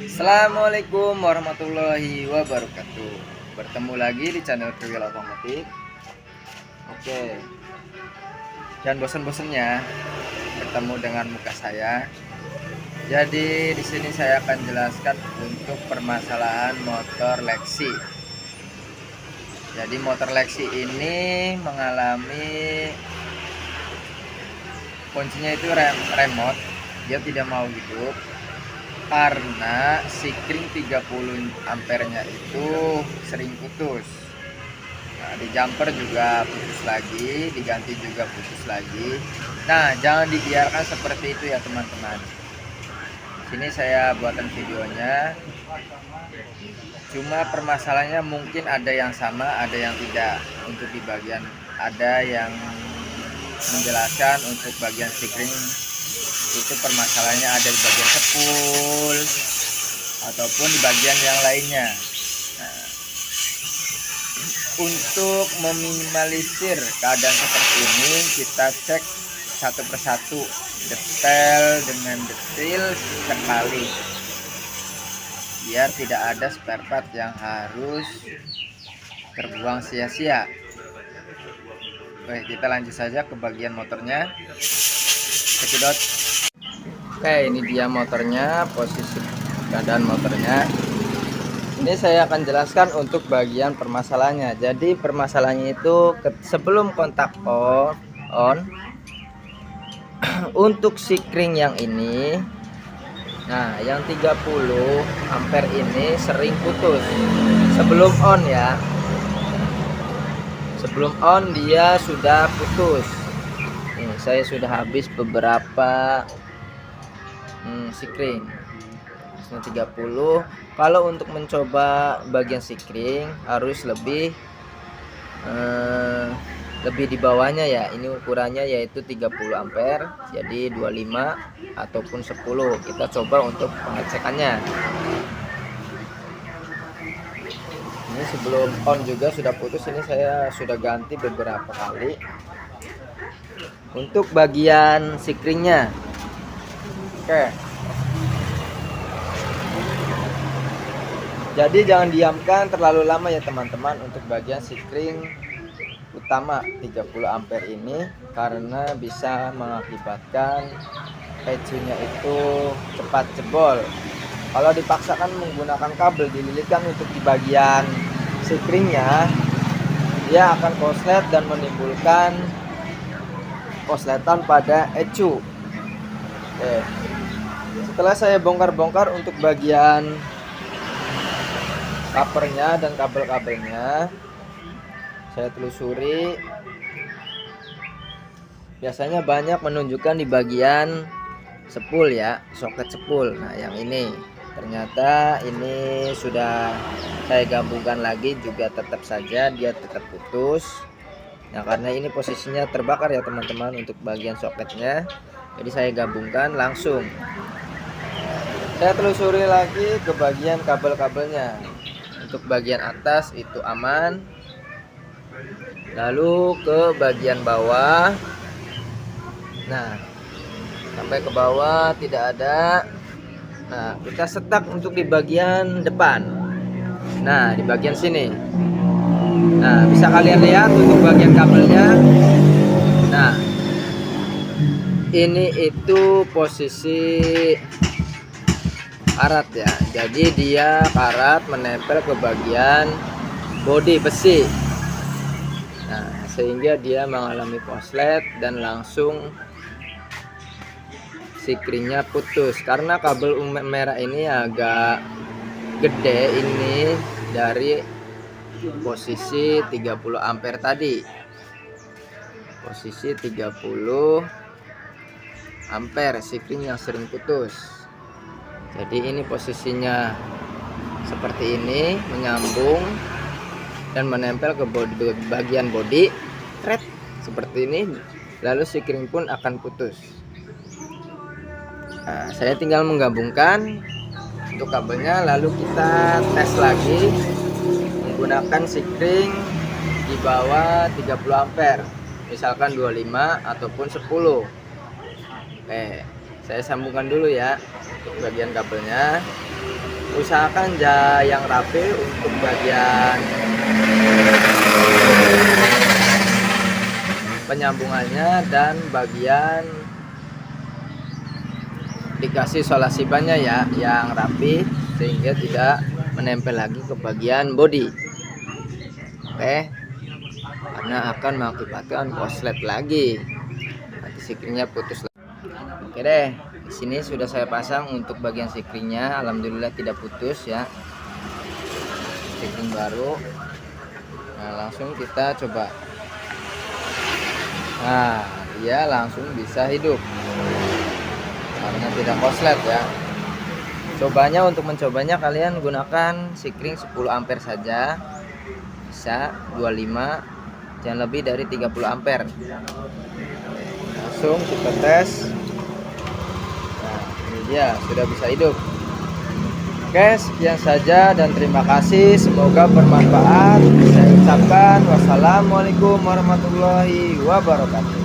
Assalamualaikum warahmatullahi wabarakatuh. Bertemu lagi di channel Kriwil Otomotif. Oke, jangan bosan-bosannya bertemu dengan muka saya. Jadi di sini saya akan jelaskan untuk permasalahan motor Lexi. Jadi motor Lexi ini mengalami kuncinya itu remote, dia tidak mau hidup karena sikring 30 ampernya itu sering putus. Nah, di jumper juga putus lagi, diganti juga putus lagi. Nah, jangan dibiarkan seperti itu ya teman-teman. Sini saya buatkan videonya. Cuma permasalahannya mungkin ada yang sama, ada yang tidak. Untuk di bagian ada yang menjelaskan untuk bagian sikring itu permasalahannya ada di bagian sepul ataupun di bagian yang lainnya. Nah, untuk meminimalisir keadaan seperti ini, kita cek satu persatu, detail dengan detail sekali, biar tidak ada spare part yang harus terbuang sia-sia. Oke, kita lanjut saja ke bagian motornya. Cekidot. Oke, ini dia motornya, posisi keadaan motornya. Ini saya akan jelaskan untuk bagian permasalahannya. Jadi permasalahannya itu sebelum kontak on untuk sikring yang ini. Nah, yang 30 ampere ini sering putus sebelum on ya. Sebelum on dia sudah putus. Nih, saya sudah habis beberapa sikring 30. Kalau untuk mencoba bagian sikring harus lebih di bawahnya ya. Ini ukurannya yaitu 30 ampere, jadi 25 ataupun 10. Kita coba untuk pengecekannya. Ini sebelum on juga sudah putus. Ini saya sudah ganti beberapa kali. Untuk bagian sikringnya, oke. Jadi jangan diamkan terlalu lama ya teman-teman untuk bagian sikring utama 30 ampere ini, karena bisa mengakibatkan pecunya itu cepat jebol. Kalau dipaksakan menggunakan kabel dililitkan untuk di bagian sikringnya, dia akan koslet dan menimbulkan kosletan pada ecu. Oke. Setelah saya bongkar-bongkar untuk bagian covernya dan kabel-kabelnya, saya telusuri. Biasanya banyak menunjukkan di bagian sepul ya, soket sepul. Nah, yang ini ternyata ini sudah saya gabungkan lagi, juga tetap saja dia tetap putus. Nah, karena ini posisinya terbakar ya teman-teman untuk bagian soketnya, jadi saya gabungkan langsung. Saya telusuri lagi ke bagian kabel-kabelnya. Untuk bagian atas itu aman, lalu ke bagian bawah. Nah, sampai ke bawah tidak ada. Nah, kita setak untuk di bagian depan. Nah, di bagian sini. Nah, bisa kalian lihat untuk bagian kabelnya. Nah, ini itu posisi karat ya. Jadi dia karat menempel ke bagian bodi besi. Nah, sehingga dia mengalami koslet dan langsung sikringnya putus. Karena kabel merah ini agak gede ini dari posisi 30 ampere tadi. Posisi 30 ampere sikring yang sering putus. Jadi ini posisinya seperti ini, menyambung dan menempel ke bagian bodi, thread seperti ini, lalu sikring pun akan putus. Nah, saya tinggal menggabungkan untuk kabelnya, lalu kita tes lagi menggunakan sikring di bawah 30 ampere. misalkan 25 ataupun 10. Oke, saya sambungkan dulu ya untuk bagian kabelnya. Usahakan yang rapi untuk bagian penyambungannya dan bagian dikasih solasi bannya ya yang rapi sehingga tidak menempel lagi ke bagian bodi. Oke, karena akan mengakibatkan korslet lagi, nanti sikringnya putus lagi. Oke deh, di sini sudah saya pasang untuk bagian sikringnya, alhamdulillah tidak putus ya, sikring baru. Nah langsung kita coba, nah dia langsung bisa hidup karena tidak korslet ya. Cobanya, untuk mencobanya kalian gunakan sikring 10 ampere saja, bisa 25, jangan lebih dari 30 ampere. Langsung kita tes. Nah ini dia sudah bisa hidup. Oke, sekian saja dan terima kasih, semoga bermanfaat. Saya ucapkan wassalamualaikum warahmatullahi wabarakatuh.